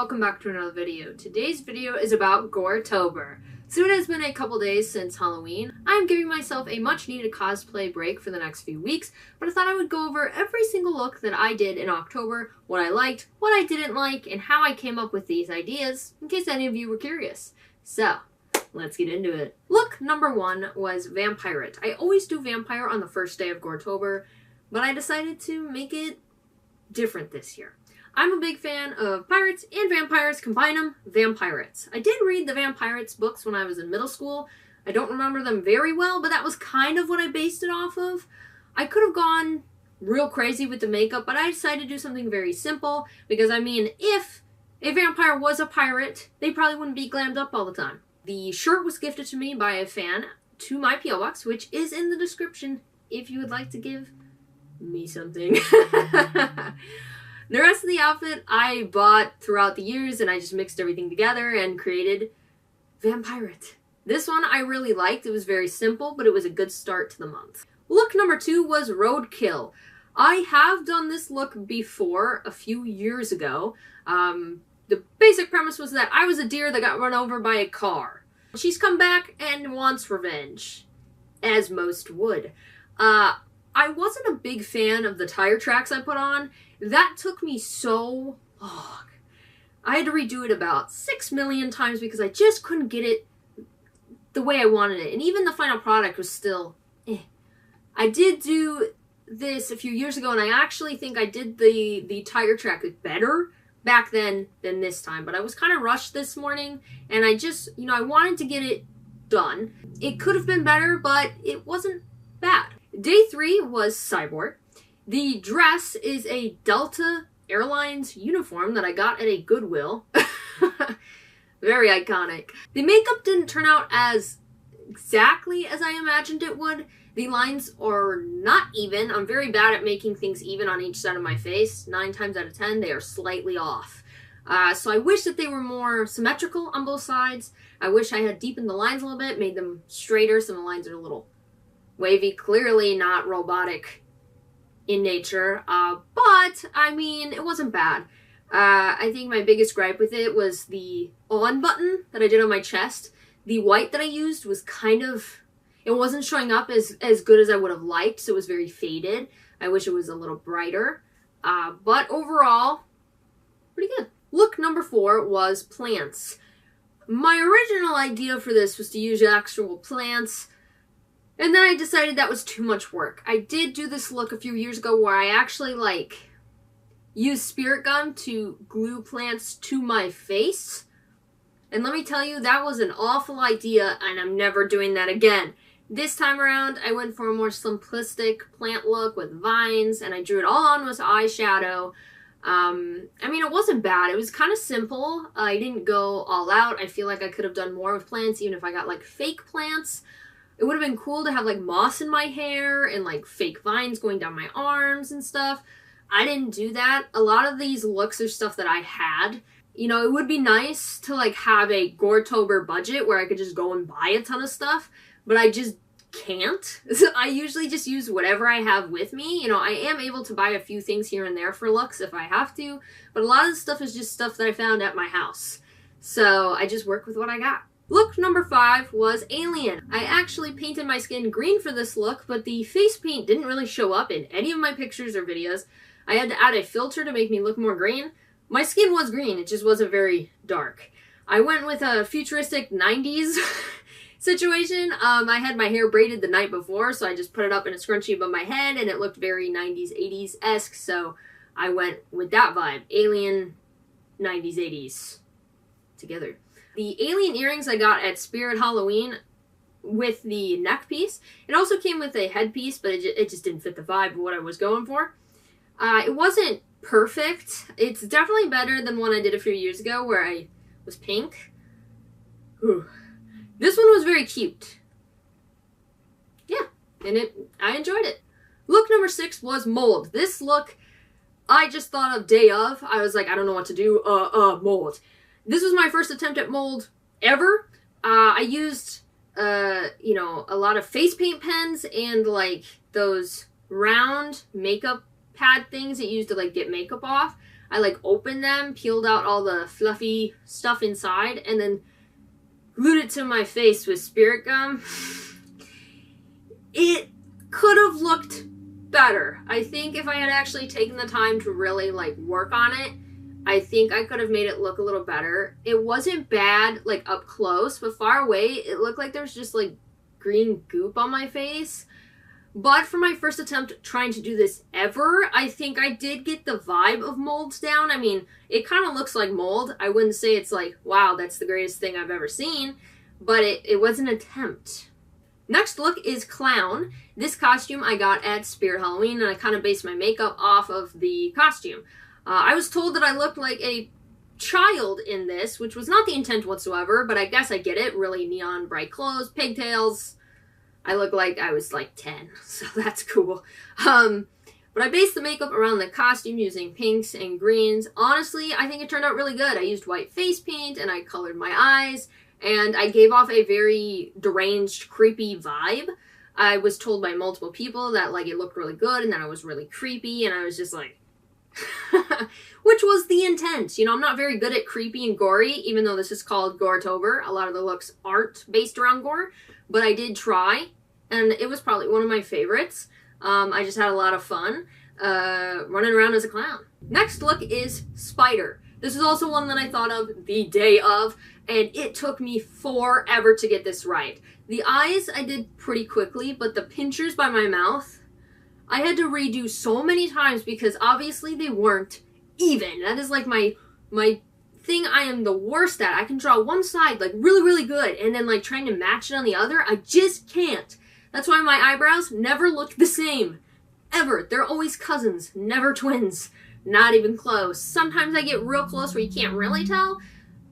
welcome back to another video. Today's video is about Goretober. So it has been a couple days since Halloween. I'm giving myself a much needed cosplay break for the next few weeks, but I thought I would go over every single look that I did in October, what I liked, what I didn't like, and how I came up with these ideas, in case any of you were curious. So, let's get into it. Look number 1 was Vampirate. I always do Vampire on the first day of Goretober, but I decided to make it different this year. I'm a big fan of pirates and vampires. Combine them, Vampirates. I did read the Vampirates books when I was in middle school. I don't remember them very well, but that was kind of what I based it off of. I could have gone real crazy with the makeup, but I decided to do something very simple because, I mean, if a vampire was a pirate, they probably wouldn't be glammed up all the time. The shirt was gifted to me by a fan to my P.O. Box, which is in the description if you would like to give me something. The rest of the outfit I bought throughout the years, and I just mixed everything together and created Vampirate. This one I really liked. It was very simple, but it was a good start to the month. Look number 2 was Roadkill. I have done this look before a few years ago. The basic premise was that I was a deer that got run over by a car. She's come back and wants revenge, as most would. I wasn't a big fan of the tire tracks I put on. That took me so long. I had to redo it about 6 million times because I just couldn't get it the way I wanted it. And even the final product was still eh. I did do this a few years ago, and I actually think I did the tire track better back then than this time. But I was kind of rushed this morning, and I just, I wanted to get it done. It could have been better, but it wasn't bad. Day 3 was Cyborg. The dress is a Delta Airlines uniform that I got at a Goodwill. Very iconic. The makeup didn't turn out as exactly as I imagined it would. The lines are not even. I'm very bad at making things even on each side of my face. 9 times out of 10, they are slightly off. So I wish that they were more symmetrical on both sides. I wish I had deepened the lines a little bit, made them straighter. Some of the lines are a little wavy, clearly not robotic in nature, but I mean, it wasn't bad. I think my biggest gripe with it was the on button that I did on my chest. The white that I used was it wasn't showing up as good as I would have liked, so it was very faded. I wish it was a little brighter, but overall, pretty good. Look number 4 was plants. My original idea for this was to use actual plants, and then I decided that was too much work. I did do this look a few years ago where I actually, used spirit gum to glue plants to my face. And let me tell you, that was an awful idea, and I'm never doing that again. This time around, I went for a more simplistic plant look with vines, and I drew it all on with eyeshadow. I mean, it wasn't bad. It was kind of simple. I didn't go all out. I feel like I could have done more with plants, even if I got, fake plants. It would have been cool to have, moss in my hair and, fake vines going down my arms and stuff. I didn't do that. A lot of these looks are stuff that I had. It would be nice to, have a Goretober budget where I could just go and buy a ton of stuff, but I just can't. So I usually just use whatever I have with me. I am able to buy a few things here and there for looks if I have to, but a lot of the stuff is just stuff that I found at my house. So I just work with what I got. Look number 5 was Alien. I actually painted my skin green for this look, but the face paint didn't really show up in any of my pictures or videos. I had to add a filter to make me look more green. My skin was green, it just wasn't very dark. I went with a futuristic 90s situation. I had my hair braided the night before, so I just put it up in a scrunchie above my head, and it looked very 90s, 80s-esque, so I went with that vibe. Alien, 90s, 80s, together. The alien earrings I got at Spirit Halloween with the neck piece. It also came with a headpiece, but it just didn't fit the vibe of what I was going for. It wasn't perfect. It's definitely better than one I did a few years ago where I was pink. Ooh. This one was very cute. Yeah, and I enjoyed it. Look number 6 was Mold. This look, I just thought of day of. I was like, I don't know what to do. Mold. This was my first attempt at mold ever. I used, a lot of face paint pens and, those round makeup pad things that you use to, get makeup off. I like opened them, peeled out all the fluffy stuff inside, and then glued it to my face with spirit gum. It could have looked better. I think if I had actually taken the time to really like work on it, I think I could have made it look a little better. It wasn't bad like up close, but far away it looked like there was just like green goop on my face. But for my first attempt trying to do this ever, I think I did get the vibe of mold down. I mean, it kind of looks like mold. I wouldn't say it's like, wow, that's the greatest thing I've ever seen, but it was an attempt. Next look is Clown. This costume I got at Spirit Halloween, and I kind of based my makeup off of the costume. I was told that I looked like a child in this, which was not the intent whatsoever, but I guess I get it. Really neon bright clothes, pigtails. I look like I was like 10, so that's cool. But I based the makeup around the costume using pinks and greens. Honestly, I think it turned out really good. I used white face paint, and I colored my eyes, and I gave off a very deranged, creepy vibe. I was told by multiple people that like it looked really good, and that I was really creepy, and I was just like, which was the intent. You know, I'm not very good at creepy and gory, even though this is called Goretober. A lot of the looks aren't based around gore, but I did try, and it was probably one of my favorites. I just had a lot of fun running around as a clown. Next look is Spider. This is also one that I thought of the day of, and it took me forever to get this right. The eyes I did pretty quickly, but the pinchers by my mouth, I had to redo so many times because obviously they weren't even. That is like my thing I am the worst at. I can draw one side like really, really good, and then like trying to match it on the other, I just can't. That's why my eyebrows never look the same. Ever. They're always cousins, never twins. Not even close. Sometimes I get real close where you can't really tell,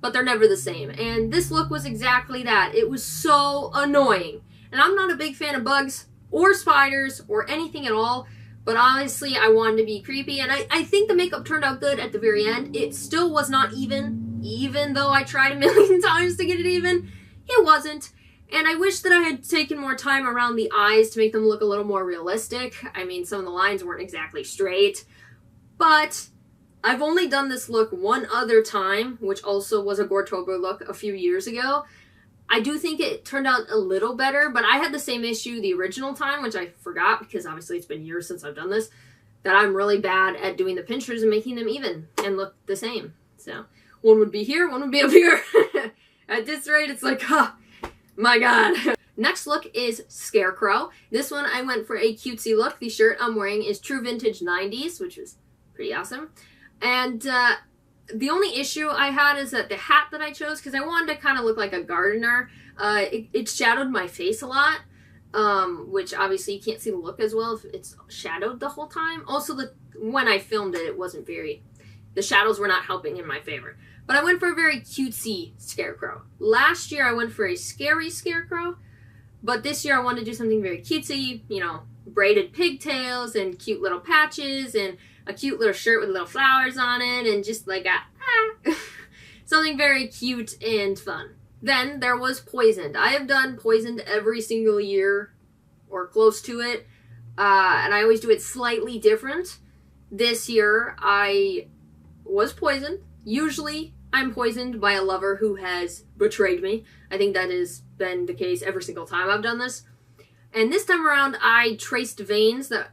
but they're never the same. And this look was exactly that. It was so annoying. And I'm not a big fan of bugs or spiders or anything at all, but honestly I wanted to be creepy, and I think the makeup turned out good at the very end. It still was not even though I tried a million times to get it even. It wasn't. And I wish that I had taken more time around the eyes to make them look a little more realistic. I mean, some of the lines weren't exactly straight, but I've only done this look one other time, which also was a Goretober look a few years ago. I do think it turned out a little better, but I had the same issue the original time, which I forgot because obviously it's been years since I've done this, that I'm really bad at doing the pinchers and making them even and look the same. So one would be here, one would be up here. At this rate, it's like, oh my god. Next look is Scarecrow. This one I went for a cutesy look. The shirt I'm wearing is true vintage 90s, which is pretty awesome. And the only issue I had is that the hat that I chose, because I wanted to kind of look like a gardener, it shadowed my face a lot, which obviously you can't see the look as well if it's shadowed the whole time. Also, when I filmed it, it wasn't very, the shadows were not helping in my favor. But I went for a very cutesy Scarecrow. Last year I went for a scary Scarecrow, but this year I wanted to do something very cutesy, you know, braided pigtails and cute little patches and a cute little shirt with little flowers on it, and just like something very cute and fun. Then there was Poisoned. I have done Poisoned every single year, or close to it, and I always do it slightly different. This year I was poisoned. Usually I'm poisoned by a lover who has betrayed me. I think that has been the case every single time I've done this. And this time around I traced veins that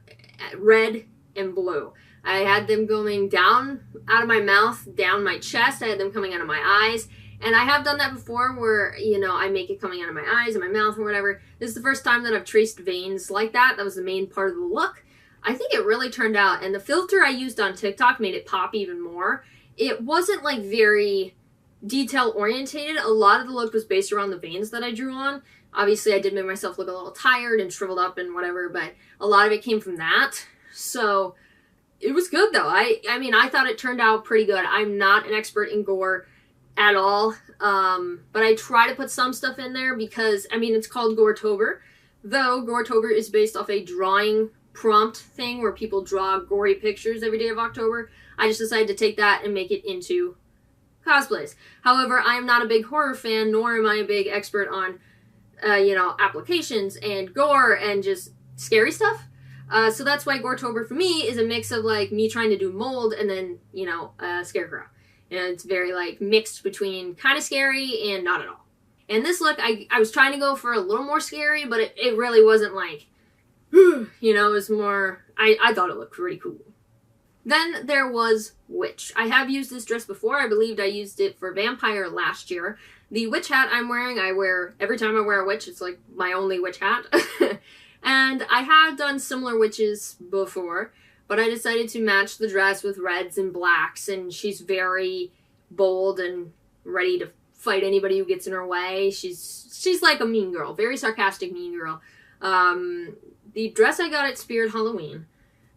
red and blue. I had them going down out of my mouth, down my chest. I had them coming out of my eyes. And I have done that before where, you know, I make it coming out of my eyes and my mouth or whatever. This is the first time that I've traced veins like that. That was the main part of the look. I think it really turned out. And the filter I used on TikTok made it pop even more. It wasn't like very detail orientated. A lot of the look was based around the veins that I drew on. Obviously I did make myself look a little tired and shriveled up and whatever, but a lot of it came from that. So it was good though. I mean, I thought it turned out pretty good. I'm not an expert in gore at all, but I try to put some stuff in there because, I mean, it's called Goretober, though Goretober is based off a drawing prompt thing where people draw gory pictures every day of October. I just decided to take that and make it into cosplays. However, I am not a big horror fan, nor am I a big expert on, you know, applications and gore and just scary stuff. So that's why Goretober for me is a mix of like me trying to do mold and then, you know, a scarecrow. And it's very like mixed between kind of scary and not at all. And this look, I was trying to go for a little more scary, but it really wasn't like, you know, it was more, I thought it looked pretty cool. Then there was Witch. I have used this dress before. I believed I used it for Vampire last year. The witch hat I'm wearing, I wear every time I wear a witch. It's like my only witch hat. And I have done similar witches before, but I decided to match the dress with reds and blacks, and she's very bold and ready to fight anybody who gets in her way. She's like a mean girl, very sarcastic mean girl. The dress I got at Spirit Halloween.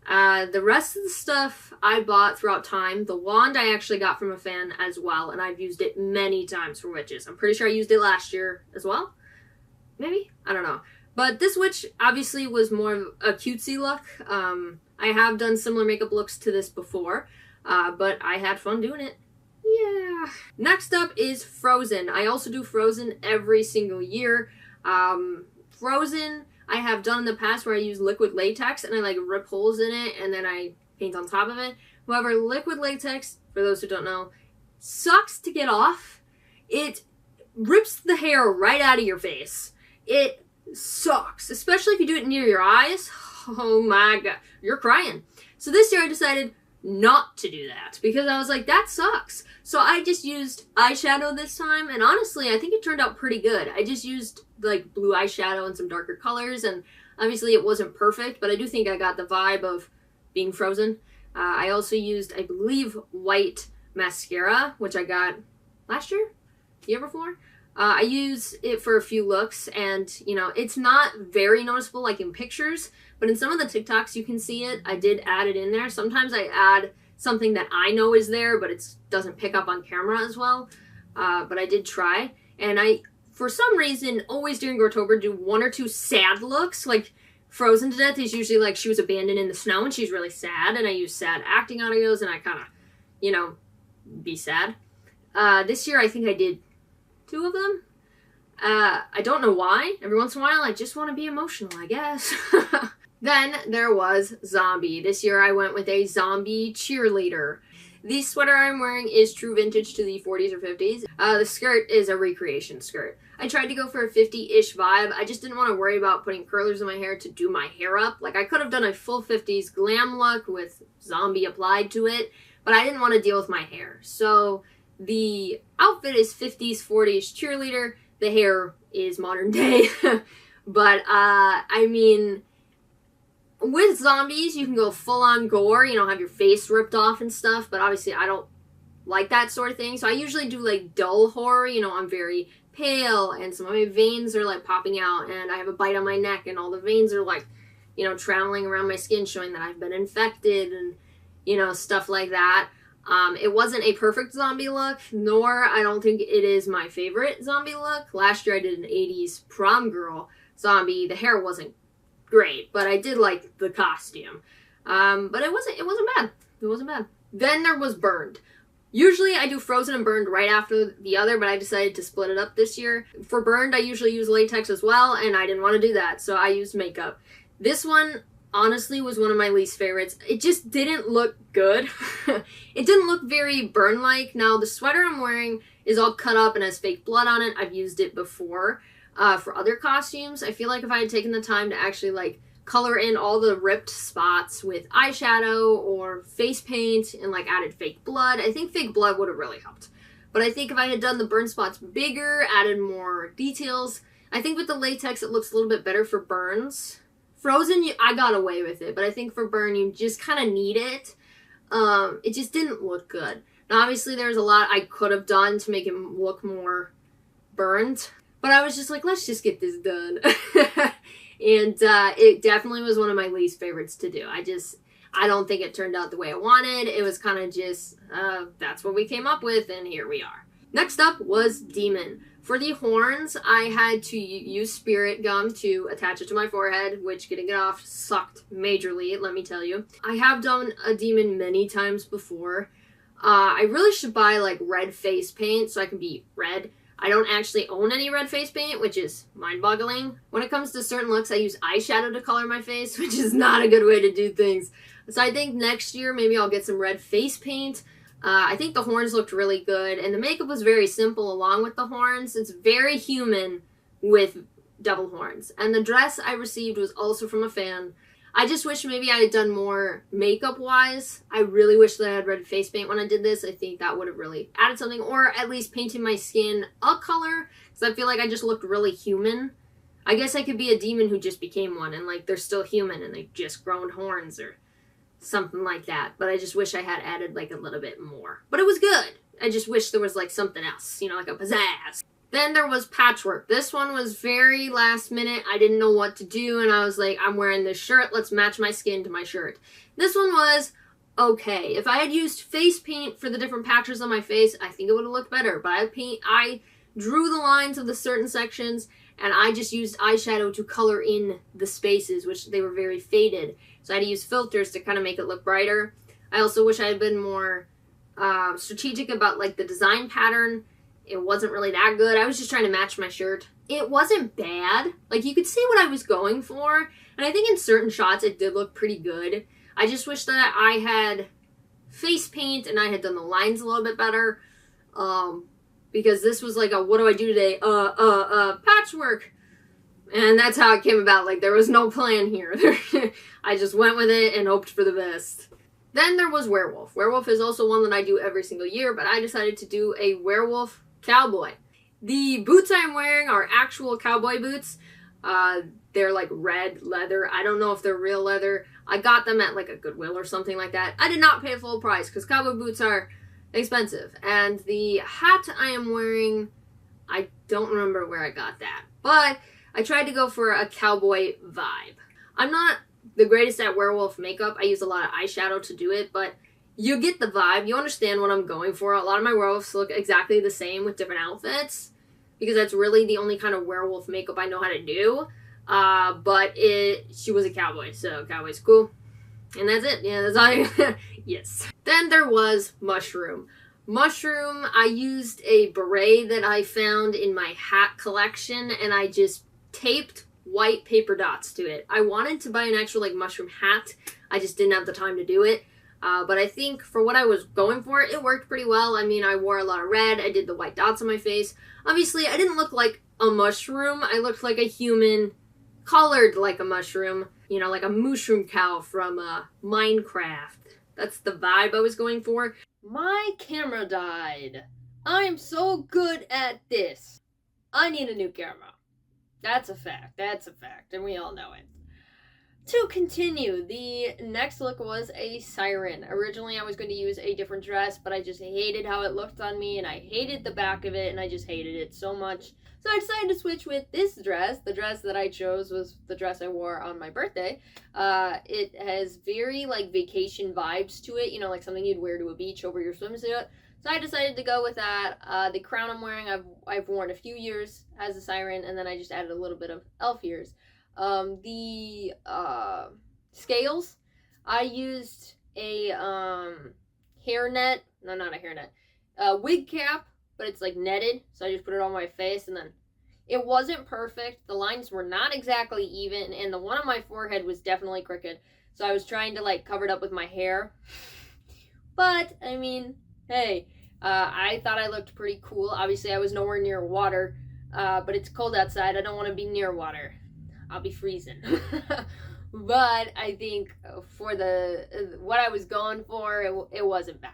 The rest of the stuff I bought throughout time. The wand I actually got from a fan as well, and I've used it many times for witches. I'm pretty sure I used it last year as well. Maybe? I don't know. But this witch obviously was more of a cutesy look. I have done similar makeup looks to this before, but I had fun doing it. Yeah. Next up is Frozen. I also do Frozen every single year. Frozen I have done in the past where I use liquid latex and I like rip holes in it and then I paint on top of it. However, liquid latex, for those who don't know, sucks to get off. It rips the hair right out of your face. It sucks, especially if you do it near your eyes. Oh my god, you're crying. So this year I decided not to do that because I was like, that sucks. So I just used eyeshadow this time, and honestly, I think it turned out pretty good. I just used like blue eyeshadow and some darker colors, and obviously it wasn't perfect, but I do think I got the vibe of being Frozen. I also used, I believe, white mascara, which I got last year, the year before. I use it for a few looks, and, you know, it's not very noticeable like in pictures, but in some of the TikToks you can see it. I did add it in there. Sometimes I add something that I know is there, but it doesn't pick up on camera as well. But I did try, and I, for some reason, always during Goretober do one or two sad looks. Like Frozen to Death is usually like she was abandoned in the snow and she's really sad, and I use sad acting audios and I kind of, you know, be sad. This year I think I did 2 of them. I don't know why. Every once in a while I just want to be emotional, I guess. Then there was Zombie. This year I went with a zombie cheerleader. The sweater I'm wearing is true vintage to the 40s or 50s. The skirt is a recreation skirt. I tried to go for a 50-ish vibe. I just didn't want to worry about putting curlers in my hair to do my hair up. Like, I could have done a full 50s glam look with zombie applied to it, but I didn't want to deal with my hair. So the outfit is 50s, 40s cheerleader. The hair is modern day. But, I mean, with zombies, you can go full-on gore, you know, have your face ripped off and stuff, but obviously I don't like that sort of thing. So I usually do, like, dull horror, you know, I'm very pale, and some of my veins are, like, popping out, and I have a bite on my neck, and all the veins are, like, you know, traveling around my skin, showing that I've been infected, and, you know, stuff like that. It wasn't a perfect zombie look, nor I don't think it is my favorite zombie look. Last year I did an 80s prom girl zombie. The hair wasn't great, but I did like the costume. But it wasn't bad. It wasn't bad. Then there was Burned. Usually I do Frozen and Burned right after the other, but I decided to split it up this year. For Burned, I usually use latex as well, and I didn't want to do that, so I used makeup. This one, honestly, was one of my least favorites. It just didn't look good. It didn't look very Burn-like. Now, the sweater I'm wearing is all cut up and has fake blood on it. I've used it before for other costumes. I feel like if I had taken the time to actually, like, color in all the ripped spots with eyeshadow or face paint and, like, added fake blood, I think fake blood would have really helped. But I think if I had done the burn spots bigger, added more details, I think with the latex it looks a little bit better for burns. Frozen, I got away with it, but I think for Burn, you just kind of need it. It just didn't look good. Now, obviously, there's a lot I could have done to make it look more burned, but I was just like, let's just get this done. And it definitely was one of my least favorites to do. I don't think it turned out the way I wanted. It was kind of just, that's what we came up with, and here we are. Next up was Demon. For the horns, I had to use spirit gum to attach it to my forehead, which getting it off sucked majorly, let me tell you. I have done a demon many times before. I really should buy, like, red face paint so I can be red. I don't actually own any red face paint, which is mind-boggling. When it comes to certain looks, I use eyeshadow to color my face, which is not a good way to do things. So I think next year, maybe I'll get some red face paint. I think the horns looked really good, and the makeup was very simple along with the horns. It's very human with devil horns. And the dress I received was also from a fan. I just wish maybe I had done more makeup-wise. I really wish that I had red face paint when I did this. I think that would have really added something, or at least painted my skin a color, because I feel like I just looked really human. I guess I could be a demon who just became one, and like they're still human, and they've just grown horns, or something like that. But I just wish I had added like a little bit more. But it was good. I just wish there was like something else, you know, like a pizzazz. Then there was patchwork. This one was very last minute. I didn't know what to do, and I was like, I'm wearing this shirt. Let's match my skin to my shirt. This one was okay. If I had used face paint for the different patches on my face, I think it would have looked better. But I drew the lines of the certain sections, and I just used eyeshadow to color in the spaces, which they were very faded. So I had to use filters to kind of make it look brighter. I also wish I had been more strategic about like the design pattern. It wasn't really that good. I was just trying to match my shirt. It wasn't bad. Like, you could see what I was going for. And I think in certain shots it did look pretty good. I just wish that I had face paint and I had done the lines a little bit better. Because this was like a, what do I do today? Patchwork. And that's how it came about. Like, there was no plan here. I just went with it and hoped for the best. Then there was werewolf. Werewolf is also one that I do every single year, but I decided to do a werewolf cowboy. The boots I'm wearing are actual cowboy boots. They're like red leather. I don't know if they're real leather. I got them at like a Goodwill or something like that. I did not pay full price because cowboy boots are expensive. And the hat I am wearing, I don't remember where I got that. But I tried to go for a cowboy vibe. I'm not the greatest at werewolf makeup. I use a lot of eyeshadow to do it, but you get the vibe. You understand what I'm going for. A lot of my werewolves look exactly the same with different outfits because that's really the only kind of werewolf makeup I know how to do. But she was a cowboy, so cowboy's cool. And that's it. Yeah, that's all yes. Then there was mushroom. Mushroom, I used a beret that I found in my hat collection, and I just taped white paper dots to it. I wanted to buy an actual like mushroom hat. I just didn't have the time to do it. But I think for what I was going for, it worked pretty well. I mean, I wore a lot of red. I did the white dots on my face. Obviously, I didn't look like a mushroom. I looked like a human, colored like a mushroom. You know, like a mushroom cow from Minecraft. That's the vibe I was going for. My camera died. I'm so good at this. I need a new camera. That's a fact. That's a fact. And we all know it. To continue, the next look was a siren. Originally, I was going to use a different dress, but I just hated how it looked on me, and I hated the back of it, and I just hated it so much. So I decided to switch with this dress. The dress that I chose was the dress I wore on my birthday. It has very, like, vacation vibes to it, you know, like something you'd wear to a beach over your swimsuit. So I decided to go with that. The crown I'm wearing, I've worn a few years as a siren, and then I just added a little bit of elf ears. The scales, I used a hairnet, no, not a hairnet, wig cap, but it's like netted, so I just put it on my face, and then it wasn't perfect. The lines were not exactly even, and the one on my forehead was definitely crooked, so I was trying to like cover it up with my hair, but I mean, hey, I thought I looked pretty cool. Obviously I was nowhere near water, but it's cold outside. I don't want to be near water. I'll be freezing. But I think for what I was going for, it wasn't bad.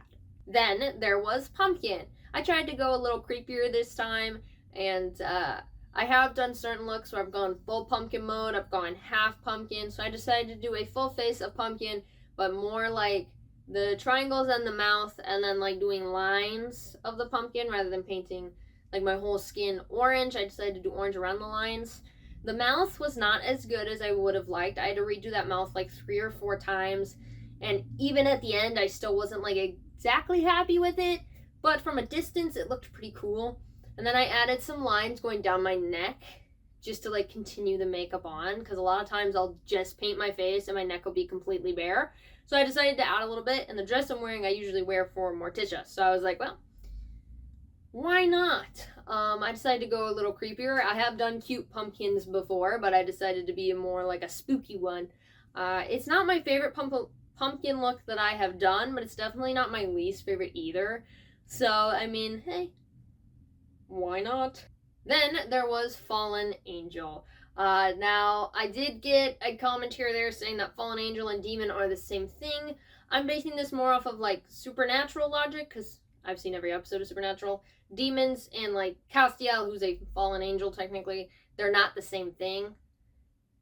Then there was pumpkin. I tried to go a little creepier this time, and I have done certain looks where I've gone full pumpkin mode, I've gone half pumpkin, so I decided to do a full face of pumpkin, but more like the triangles and the mouth, and then like doing lines of the pumpkin rather than painting like my whole skin orange. I decided to do orange around the lines. The mouth was not as good as I would have liked. I had to redo that mouth like 3 or 4 times. And even at the end, I still wasn't like exactly happy with it. But from a distance, it looked pretty cool. And then I added some lines going down my neck just to like continue the makeup on. Because a lot of times I'll just paint my face and my neck will be completely bare. So I decided to add a little bit. And the dress I'm wearing, I usually wear for Morticia. So I was like, well, why not? I decided to go a little creepier. I have done cute pumpkins before, but I decided to be more like a spooky one. It's not my favorite pumpkin look that I have done, but it's definitely not my least favorite either. So, I mean, hey, why not? Then there was Fallen Angel. Now, I did get a comment here there saying that Fallen Angel and Demon are the same thing. I'm basing this more off of, like, supernatural logic, because I've seen every episode of Supernatural. Demons and, like, Castiel, who's a fallen angel, technically, they're not the same thing.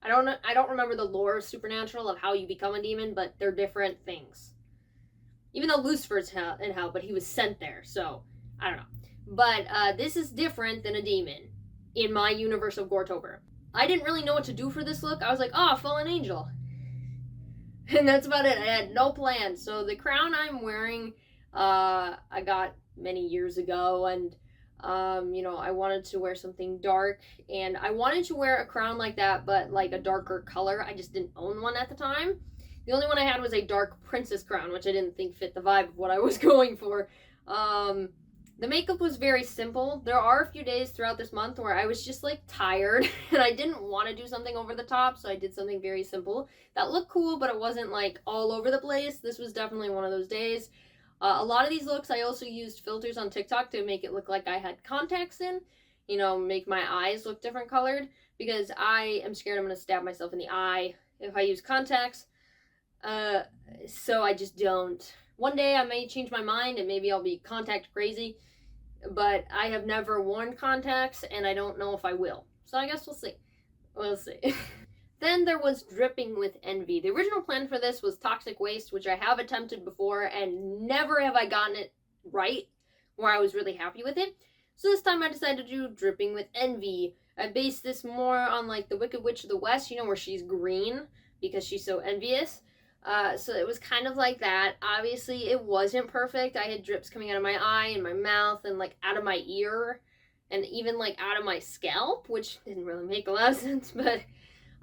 I don't remember the lore of Supernatural of how you become a demon, but they're different things. Even though Lucifer's in hell, but he was sent there, so, I don't know. But this is different than a demon in my universe of Goretober. I didn't really know what to do for this look. I was like, oh, fallen angel. And that's about it. I had no plan. So the crown I'm wearing, I got many years ago, and I wanted to wear something dark, and I wanted to wear a crown like that, but like a darker color. I just didn't own one at the time. The only one I had was a dark princess crown, which I didn't think fit the vibe of what I was going for. The makeup was very simple. There are a few days throughout this month where I was just like tired and I didn't want to do something over the top, so I did something very simple that looked cool, but it wasn't like all over the place. This was definitely one of those days. A lot of these looks I also used filters on TikTok to make it look like I had contacts in, make my eyes look different colored, because I am scared I'm going to stab myself in the eye if I use contacts. So I just don't. One day I may change my mind and maybe I'll be contact crazy, but I have never worn contacts and I don't know if I will. So I guess we'll see. We'll see. Then there was Dripping with Envy. The original plan for this was Toxic Waste, which I have attempted before and never have I gotten it right where I was really happy with it. So this time I decided to do Dripping with Envy. I based this more on like the Wicked Witch of the West, where she's green because she's so envious. So it was kind of like that. Obviously, it wasn't perfect. I had drips coming out of my eye and my mouth and like out of my ear and even like out of my scalp, which didn't really make a lot of sense, but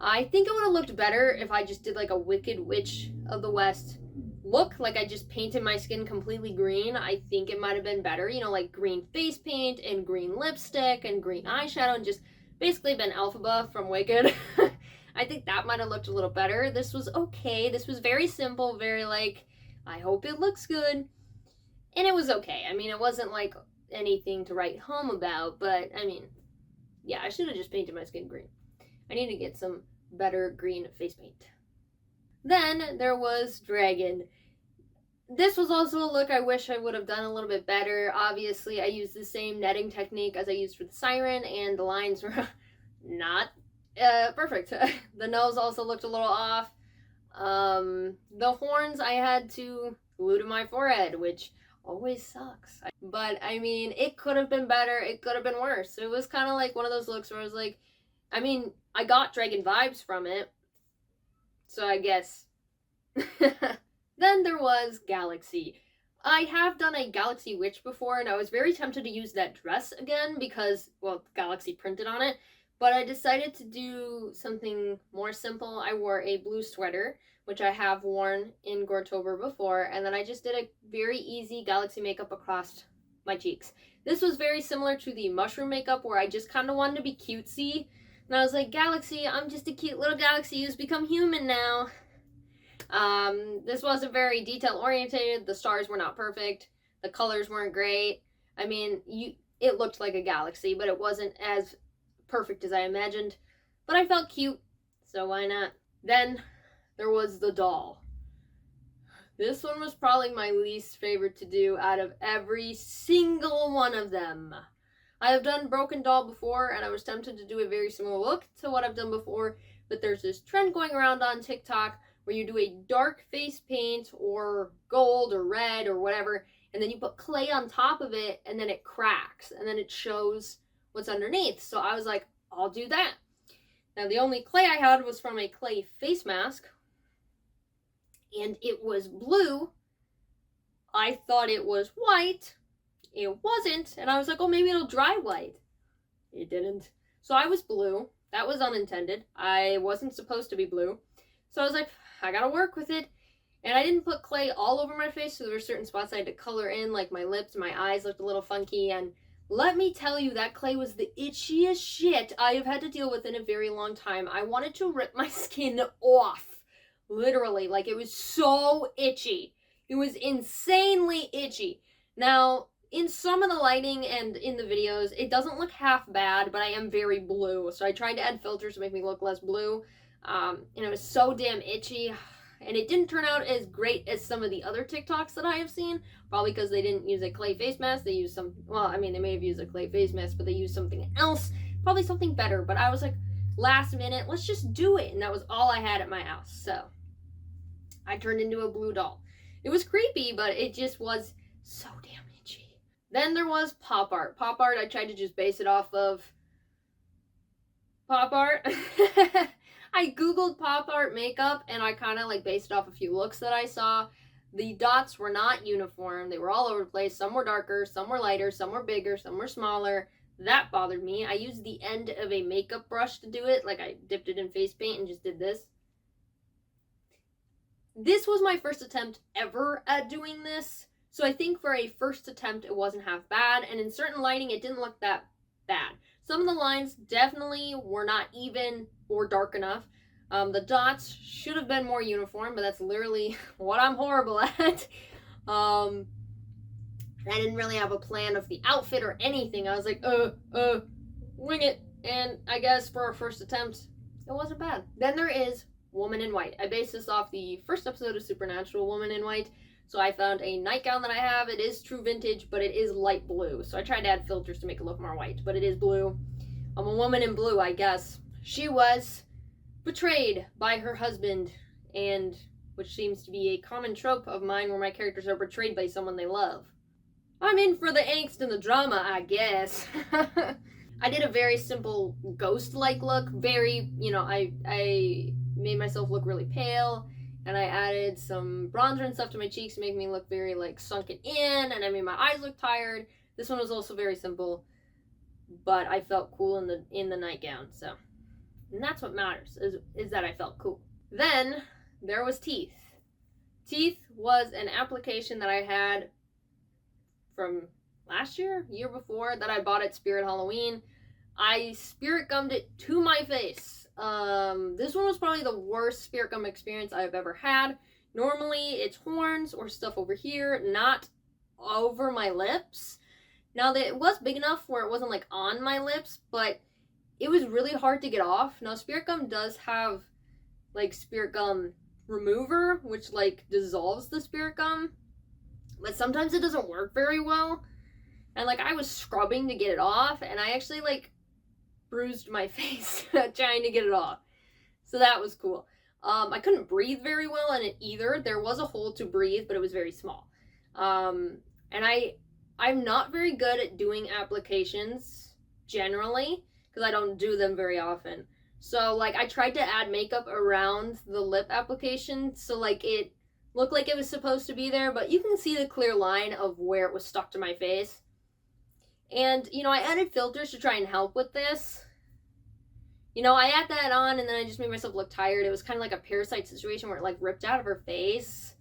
I think it would have looked better if I just did like a Wicked Witch of the West look, like I just painted my skin completely green. I think it might have been better, like green face paint and green lipstick and green eyeshadow and just basically been Elphaba from Wicked. I think that might have looked a little better. This was okay. This was very simple, very like, I hope it looks good. And it was okay. I mean, it wasn't like anything to write home about, but I mean, yeah, I should have just painted my skin green. I need to get some better green face paint. Then there was Dragon. This was also a look I wish I would have done a little bit better. Obviously, I used the same netting technique as I used for the siren, and the lines were not perfect. The nose also looked a little off. The horns I had to glue to my forehead, which always sucks. But I mean, it could have been better. It could have been worse. It was kind of like one of those looks where I was like, I mean, I got dragon vibes from it, so I guess. Then there was Galaxy. I have done a Galaxy Witch before, and I was very tempted to use that dress again because, well, Galaxy printed on it. But I decided to do something more simple. I wore a blue sweater, which I have worn in Goretober before, and then I just did a very easy Galaxy makeup across my cheeks. This was very similar to the mushroom makeup where I just kind of wanted to be cutesy. And I was like, Galaxy, I'm just a cute little galaxy who's become human now. This wasn't very detail-oriented. The stars were not perfect. The colors weren't great. I mean, it looked like a galaxy, but it wasn't as perfect as I imagined, but I felt cute, so why not? Then there was the doll. This one was probably my least favorite to do out of every single one of them. I have done Broken Doll before, and I was tempted to do a very similar look to what I've done before, but there's this trend going around on TikTok where you do a dark face paint or gold or red or whatever, and then you put clay on top of it, and then it cracks, and then it shows what's underneath. So I was like, I'll do that. Now the only clay I had was from a clay face mask, and it was blue. I thought it was white. It wasn't, and I was like, oh, maybe it'll dry white. It didn't. So I was blue. That was unintended. I wasn't supposed to be blue. So I was like, I gotta work with it. And I didn't put clay all over my face, so there were certain spots I had to color in, like my lips, my eyes looked a little funky, and Let me tell you, that clay was the itchiest shit I have had to deal with in a very long time. I wanted to rip my skin off. Literally, like it was so itchy. It was insanely itchy. Now, in some of the lighting and in the videos, it doesn't look half bad, but I am very blue. So I tried to add filters to make me look less blue. And it was so damn itchy. And it didn't turn out as great as some of the other TikToks that I have seen. Probably because they didn't use a clay face mask. They used some, well, I mean, they may have used a clay face mask, but they used something else. Probably something better. But I was like, last minute, let's just do it. And that was all I had at my house. So I turned into a blue doll. It was creepy, but it just was so damn itchy. Then there was pop art. Pop art, I tried to just base it off of pop art. I googled pop art makeup and I kind of like based it off a few looks that I saw. The dots were not uniform. They were all over the place. Some were darker, some were lighter, some were bigger, some were smaller. That bothered me. I used the end of a makeup brush to do it. Like I dipped it in face paint and just did this. This was my first attempt ever at doing this. So I think for a first attempt, it wasn't half bad. And in certain lighting, it didn't look that bad. Some of the lines definitely were not even or dark enough. The dots should have been more uniform, but that's literally what I'm horrible at. I didn't really have a plan of the outfit or anything. I was like, wing it. And I guess for our first attempt, it wasn't bad. Then there is Woman in White. I based this off the first episode of Supernatural, Woman in White. So I found a nightgown that I have. It is true vintage, but it is light blue. So I tried to add filters to make it look more white, but it is blue. I'm a woman in blue, I guess. She was betrayed by her husband, and which seems to be a common trope of mine where my characters are betrayed by someone they love. I'm in for the angst and the drama, I guess. I did a very simple ghost-like look. Very, I made myself look really pale, and I added some bronzer and stuff to my cheeks to make me look very, sunken in, and I made my eyes look tired. This one was also very simple, but I felt cool in the nightgown, so. And that's what matters, is that I felt cool. Then, there was Teeth. Teeth was an application that I had from last year before, that I bought at Spirit Halloween. I spirit gummed it to my face. This one was probably the worst spirit gum experience I've ever had. Normally, it's horns or stuff over here, not over my lips. Now, it was big enough where it wasn't, on my lips, but it was really hard to get off. Now, spirit gum does have, spirit gum remover, which, dissolves the spirit gum. But sometimes it doesn't work very well. And, I was scrubbing to get it off, and I actually, bruised my face trying to get it off. So that was cool. I couldn't breathe very well in it either. There was a hole to breathe, but it was very small. And I'm not very good at doing applications, generally, because I don't do them very often. So, I tried to add makeup around the lip application, so, it looked like it was supposed to be there, but you can see the clear line of where it was stuck to my face. And, I added filters to try and help with this. I had that on, and then I just made myself look tired. It was kind of like a Parasite situation where it, ripped out of her face.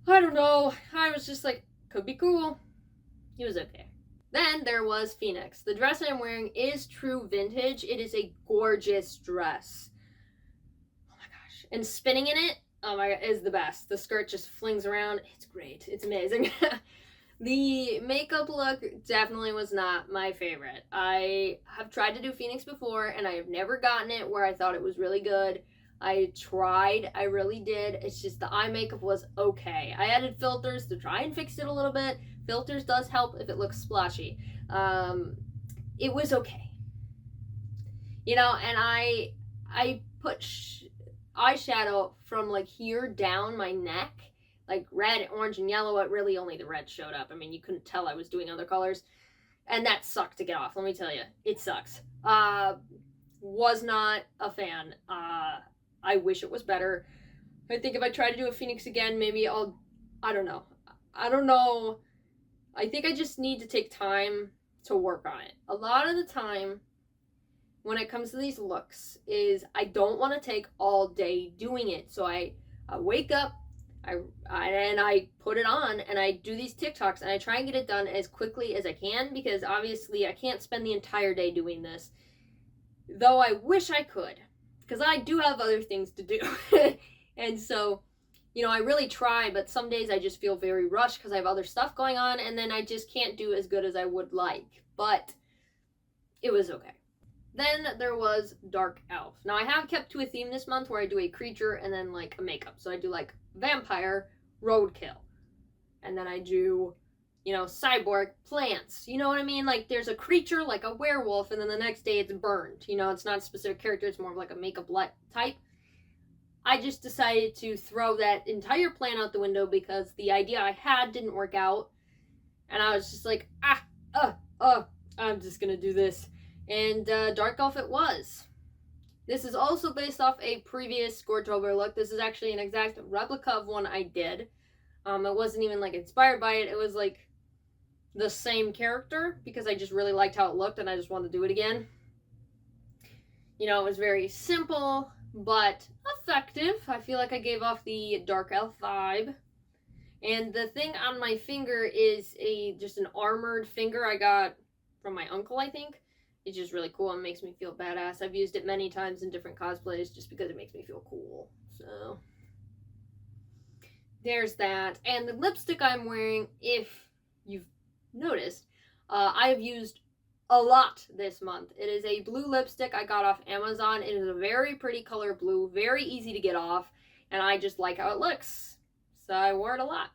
I don't know. I was just could be cool. It was okay. Then there was Phoenix. The dress I'm wearing is true vintage. It is a gorgeous dress. Oh my gosh. And spinning in it, oh my god, is the best. The skirt just flings around. It's great. It's amazing. The makeup look definitely was not my favorite. I have tried to do Phoenix before, and I have never gotten it where I thought it was really good. I tried, I really did. It's just the eye makeup was okay. I added filters to try and fix it a little bit. Filters does help if it looks splashy. It was okay. And I put eyeshadow from here down my neck. Red, orange, and yellow. Really only the red showed up. I mean, you couldn't tell I was doing other colors. And that sucked to get off, let me tell you. It sucks. Was not a fan. I wish it was better. I think if I try to do a Phoenix again, maybe I don't know. I think I just need to take time to work on it. A lot of the time, when it comes to these looks, is I don't want to take all day doing it. So I wake up, And I put it on and I do these TikToks and I try and get it done as quickly as I can, because obviously I can't spend the entire day doing this, though I wish I could, because I do have other things to do. And so, I really try, but some days I just feel very rushed because I have other stuff going on, and then I just can't do as good as I would like. But it was okay. Then there was Dark Elf. Now I have kept to a theme this month where I do a creature and then like a makeup. So I do like vampire, roadkill. And then I do, cyborg, plants. You know what I mean? Like there's a creature like a werewolf, and then the next day it's burned. It's not a specific character, it's more of like a makeup type. I just decided to throw that entire plan out the window because the idea I had didn't work out. And I was just like, I'm just gonna do this. And Dark Elf it was. This is also based off a previous Goretober look. This is actually an exact replica of one I did. It wasn't even like inspired by it. It was like the same character because I just really liked how it looked and I just wanted to do it again. It was very simple but effective. I feel like I gave off the Dark Elf vibe. And the thing on my finger is just an armored finger I got from my uncle, I think. It's just really cool and makes me feel badass. I've used it many times in different cosplays just because it makes me feel cool. So there's that. And the lipstick I'm wearing, if you've noticed, I have used a lot this month. It is a blue lipstick I got off Amazon. It is a very pretty color blue, very easy to get off, and I just like how it looks. So I wore it a lot.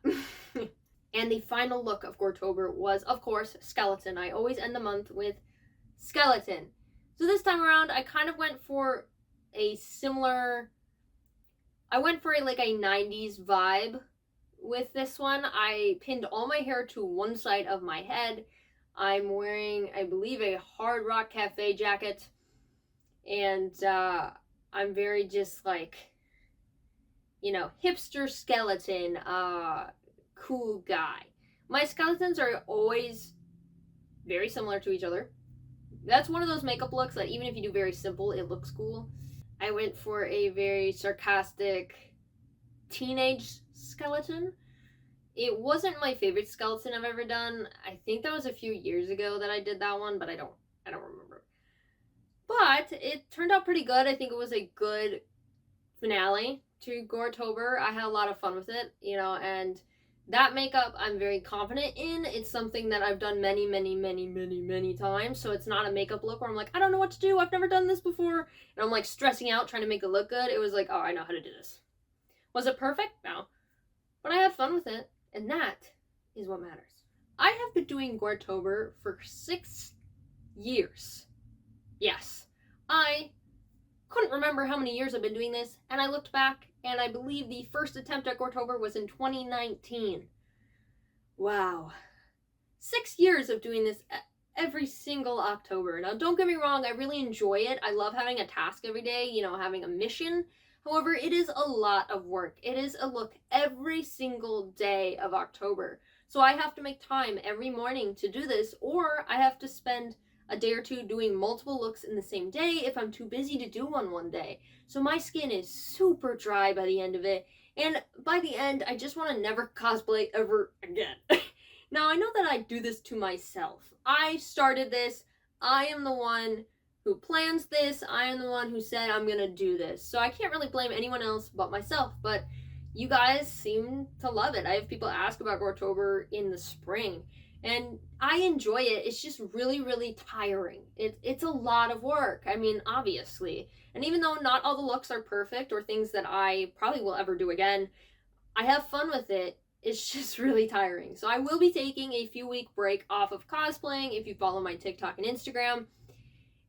And the final look of Goretober was, of course, skeleton. I always end the month with skeleton. So this time around, I kind of went for a similar... I went for a 90s vibe with this one. I pinned all my hair to one side of my head. I'm wearing, I believe, a Hard Rock Cafe jacket. And I'm very just like, hipster skeleton, cool guy. My skeletons are always very similar to each other. That's one of those makeup looks that even if you do very simple, it looks cool. I went for a very sarcastic teenage skeleton. It wasn't my favorite skeleton I've ever done. I think that was a few years ago that I did that one, but I don't remember. But it turned out pretty good. I think it was a good finale to Goretober. I had a lot of fun with it, and that makeup I'm very confident in. It's something that I've done many, many, many, many, many times. So it's not a makeup look where I'm like, I don't know what to do. I've never done this before. And I'm like stressing out trying to make it look good. It was like, oh, I know how to do this. Was it perfect? No. But I had fun with it. And that is what matters. I have been doing Goretober for 6 years. Yes. I couldn't remember how many years I've been doing this, and I looked back, and I believe the first attempt at Goretober was in 2019. Wow. 6 years of doing this every single October. Now, don't get me wrong, I really enjoy it. I love having a task every day, having a mission. However, it is a lot of work. It is a look every single day of October. So I have to make time every morning to do this, or I have to spend a day or two doing multiple looks in the same day if I'm too busy to do one day. So my skin is super dry by the end of it, and by the end, I just want to never cosplay ever again. Now, I know that I do this to myself. I started this. I am the one who plans this. I am the one who said I'm gonna do this. So I can't really blame anyone else but myself, but you guys seem to love it. I have people ask about Goretober in the spring, and I enjoy it. It's just really, really tiring. It's a lot of work. I mean, obviously. And even though not all the looks are perfect or things that I probably will ever do again, I have fun with it. It's just really tiring. So I will be taking a few-week break off of cosplaying if you follow my TikTok and Instagram.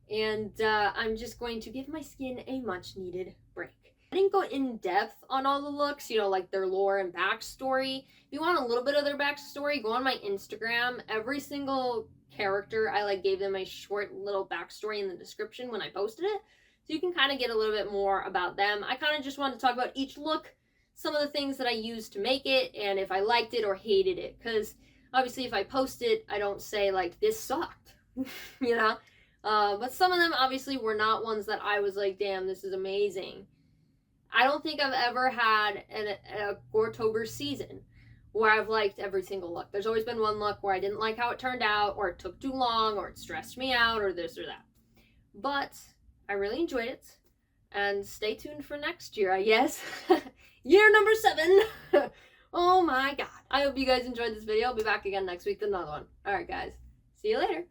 And I'm just going to give my skin a much-needed break. I didn't go in depth on all the looks, like their lore and backstory. If you want a little bit of their backstory, go on my Instagram. Every single character, I gave them a short little backstory in the description when I posted it. So you can kind of get a little bit more about them. I kind of just wanted to talk about each look, some of the things that I used to make it, and if I liked it or hated it. Because obviously if I post it, I don't say this sucked, But some of them obviously were not ones that I was like, damn, this is amazing. I don't think I've ever had a Goretober season where I've liked every single look. There's always been one look where I didn't like how it turned out, or it took too long, or it stressed me out, or this or that. But I really enjoyed it. And stay tuned for next year, I guess. Year number 7. Oh my god. I hope you guys enjoyed this video. I'll be back again next week with another one. Alright, guys. See you later.